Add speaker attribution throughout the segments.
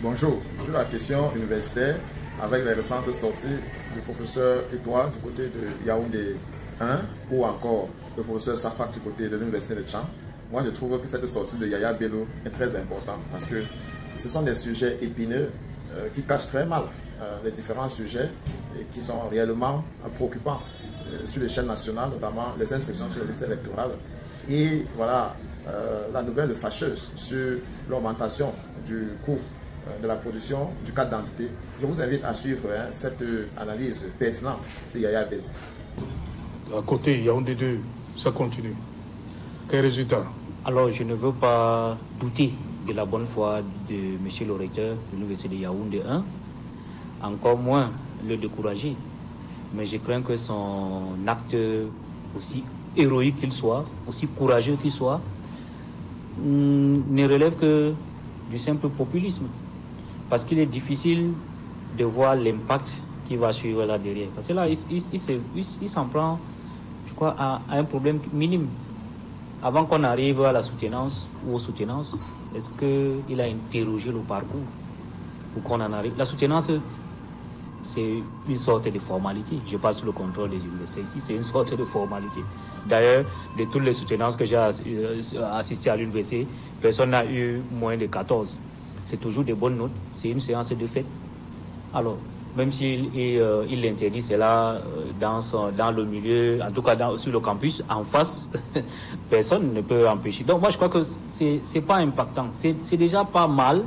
Speaker 1: Bonjour, sur la question universitaire, avec les récentes sorties du professeur Étoile du côté de Yaoundé 1 ou encore le professeur Safak du côté de l'université de Tchang, moi je trouve que cette sortie de Yaya Bello est très importante parce que ce sont des sujets épineux qui cachent très mal les différents sujets et qui sont réellement préoccupants sur l'échelle nationale, notamment les inscriptions sur les listes électorales. Et voilà la nouvelle fâcheuse sur l'augmentation du coût de la production du carte d'identité. Je vous invite à suivre cette analyse pertinente de Yaya Bello.
Speaker 2: À côté, Yaoundé 2, ça continue. Quel résultat?
Speaker 3: Alors, je ne veux pas douter de la bonne foi de M. le recteur de l'université de Yaoundé 1, encore moins le décourager. Mais je crains que son acte, aussi héroïque qu'il soit, aussi courageux qu'il soit, ne relève que du simple populisme. Parce qu'il est difficile de voir l'impact qui va suivre là derrière. Parce que là, il s'en prend, je crois, à un problème minime. Avant qu'on arrive à la soutenance ou aux soutenances, est-ce qu'il a interrogé le parcours pour qu'on en arrive? La soutenance, c'est une sorte de formalité. Je parle sous le contrôle des universités ici, c'est une sorte de formalité. D'ailleurs, de toutes les soutenances que j'ai assistées à l'université, personne n'a eu moins de 14. C'est toujours des bonnes notes, c'est une séance de fête. Alors, même s'il il interdit cela dans le milieu, en tout cas sur le campus, en face, personne ne peut empêcher. Donc moi je crois que c'est pas impactant, c'est déjà pas mal.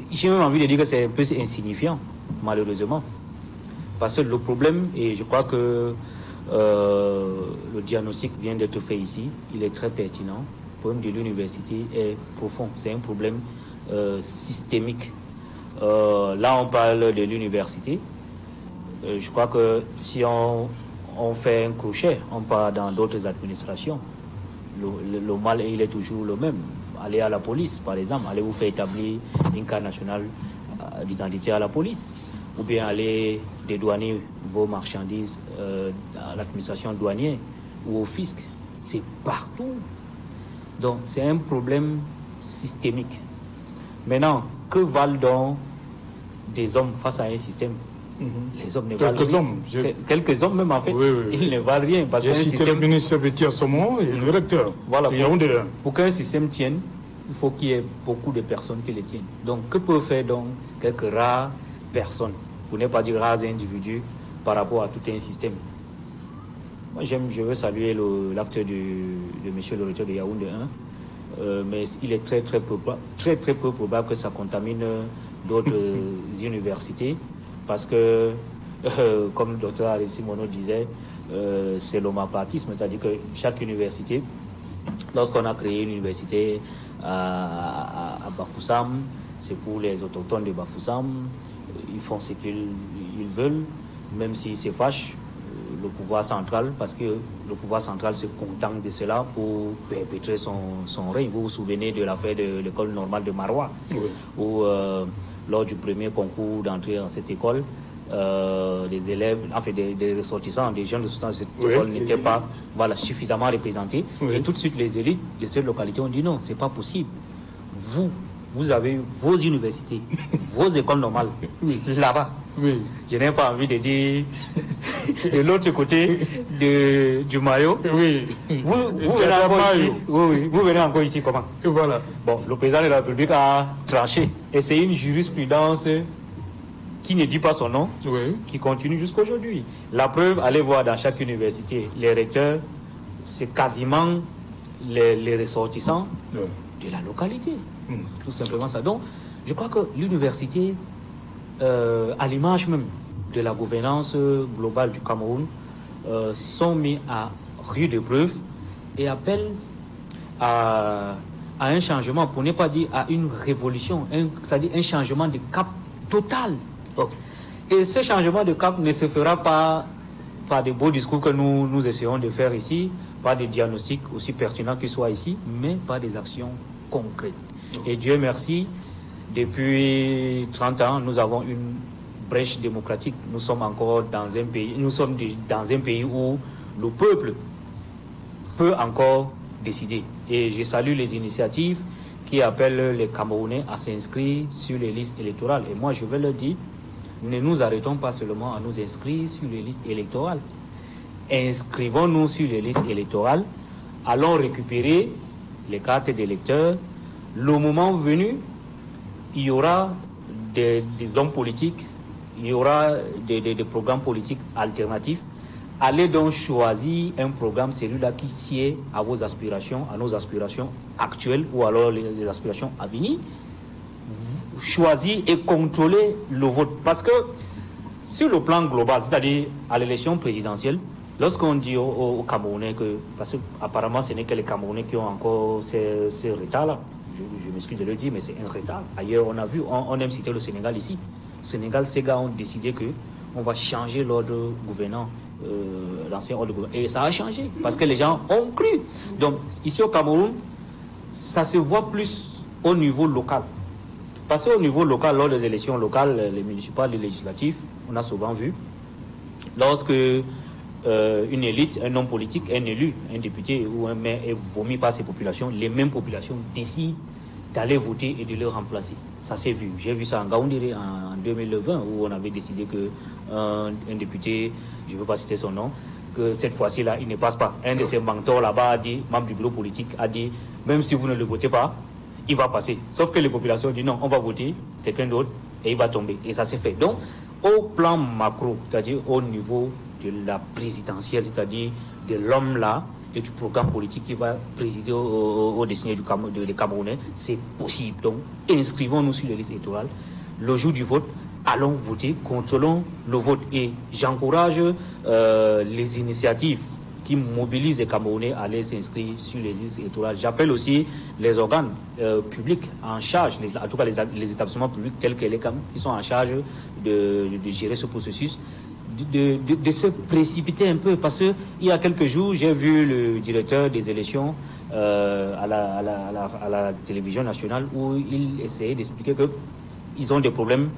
Speaker 3: J'ai même envie de dire que c'est un peu insignifiant, malheureusement. Parce que le problème, et je crois que le diagnostic vient d'être fait ici, il est très pertinent. Le problème de l'université est profond, c'est un problème systémique. Là, on parle de l'université. Je crois que si on fait un crochet, on part dans d'autres administrations. Le mal, il est toujours le même. Allez à la police, par exemple, allez vous faire établir une carte nationale d'identité à la police. Ou bien allez dédouaner vos marchandises à l'administration douanière ou au fisc. C'est partout. Donc, c'est un problème systémique. Maintenant, que valent donc des hommes face à un système? Les hommes ne valent rien. Quelques hommes même, en fait, ils ne valent rien.
Speaker 2: J'ai cité le ministre Betty à ce moment et le recteur.
Speaker 3: Voilà, pour qu'un système tienne, il faut qu'il y ait beaucoup de personnes qui le tiennent. Donc, que peuvent faire donc quelques rares personnes, pour ne pas dire rares individus, par rapport à tout un système? Moi, je veux saluer l'acte de M. le recteur de Yaoundé 1, mais il est très peu probable que ça contamine d'autres universités, parce que, comme le docteur Alessi Mono disait, c'est l'homéopatisme, c'est-à-dire que chaque université, lorsqu'on a créé une université à Bafoussam, c'est pour les autochtones de Bafoussam, ils font ce qu'ils veulent, même s'ils se fâchent, le pouvoir central, parce que le pouvoir central se contente de cela pour perpétrer son règne. Vous vous souvenez de l'affaire de l'école normale de Marois, où lors du premier concours d'entrée dans cette école, les élèves, enfin des ressortissants, des jeunes ressortissants de cette école n'étaient pas suffisamment représentés. Et tout de suite, les élites de cette localité ont dit non, c'est pas possible. Vous avez vos universités, vos écoles normales, là-bas. Je n'ai pas envie de dire de l'autre côté du maillot. Vous venez encore ici comment?
Speaker 2: Voilà.
Speaker 3: Bon, le président de la République a tranché. Et c'est une jurisprudence qui ne dit pas son nom, qui continue jusqu'à aujourd'hui. La preuve, allez voir dans chaque université, les recteurs, c'est quasiment les ressortissants de la localité. Tout simplement ça. Donc, je crois que l'université, à l'image même de la gouvernance globale du Cameroun, sont mis à rude épreuve et appellent à un changement, pour ne pas dire à une révolution, c'est-à-dire un changement de cap total. Et ce changement de cap ne se fera pas par des beaux discours que nous essayons de faire ici, par des diagnostics aussi pertinents qu'ils soient ici, mais par des actions concrètes. Et Dieu merci, depuis 30 ans, nous avons une brèche démocratique. Nous sommes encore dans un pays, où le peuple peut encore décider. Et je salue les initiatives qui appellent les Camerounais à s'inscrire sur les listes électorales. Et moi, je vais leur dire, ne nous arrêtons pas seulement à nous inscrire sur les listes électorales. Inscrivons-nous sur les listes électorales, allons récupérer les cartes d'électeurs. Le moment venu, il y aura des hommes politiques, il y aura des programmes politiques alternatifs. Allez donc choisir un programme, celui-là qui sied à vos aspirations, à nos aspirations actuelles ou alors les aspirations à venir. Choisir et contrôler le vote. Parce que sur le plan global, c'est-à-dire à l'élection présidentielle, lorsqu'on dit aux Camerounais que, parce qu'apparemment ce n'est que les Camerounais qui ont encore ces retards-là, je m'excuse de le dire, mais c'est un retard. Ailleurs, on a vu, on aime citer le Sénégal ici. Au Sénégal, ces gars ont décidé qu'on va changer l'ordre gouvernant, l'ancien ordre gouvernant. Et ça a changé, parce que les gens ont cru. Donc, ici au Cameroun, ça se voit plus au niveau local. Parce qu'au niveau local, lors des élections locales, les municipales, les législatives, on a souvent vu, lorsque une élite, un homme politique, un élu, un député ou un maire est vomi par ces populations, les mêmes populations décident d'aller voter et de le remplacer. Ça s'est vu. J'ai vu ça en Gaoundéré en 2020 où on avait décidé qu'un député, je ne veux pas citer son nom, que cette fois-ci-là, il ne passe pas. Un de ses mentors là-bas a dit, membre du bureau politique, a dit, même si vous ne le votez pas, il va passer. Sauf que les populations disent non, on va voter quelqu'un d'autre et il va tomber. Et ça s'est fait. Donc, au plan macro, c'est-à-dire au niveau de la présidentielle, c'est-à-dire de l'homme là et du programme politique qui va présider au destiné des Camerounais, c'est possible. Donc, inscrivons-nous sur les listes électorales. Le jour du vote, allons voter, contrôlons le vote. Et j'encourage les initiatives qui mobilisent les Camerounais à aller s'inscrire sur les listes électorales. J'appelle aussi les organes publics en charge, en tout cas les établissements publics tels que les CAM, qui sont en charge de gérer ce processus, de se précipiter un peu. Parce qu'il y a quelques jours, j'ai vu le directeur des élections à la télévision nationale où il essayait d'expliquer qu'ils ont des problèmes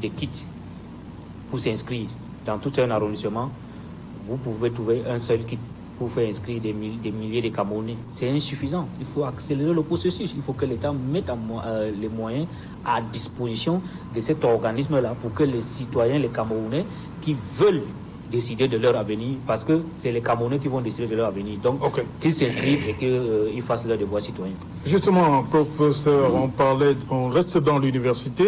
Speaker 3: de kits pour s'inscrire. Dans tout un arrondissement, vous pouvez trouver un seul kit pour faire inscrire des milliers de Camerounais. C'est insuffisant. Il faut accélérer le processus. Il faut que l'État mette les moyens à disposition de cet organisme-là pour que les citoyens, les Camerounais, qui veulent décider de leur avenir, parce que c'est les Camerounais qui vont décider de leur avenir. Donc, qu'ils s'inscrivent et qu'ils fassent leur devoir citoyen.
Speaker 2: Justement, professeur, on reste dans l'université.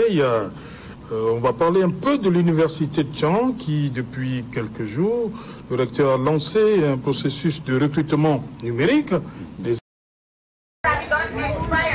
Speaker 2: On va parler un peu de l'université de Tchang qui, depuis quelques jours, le recteur a lancé un processus de recrutement numérique.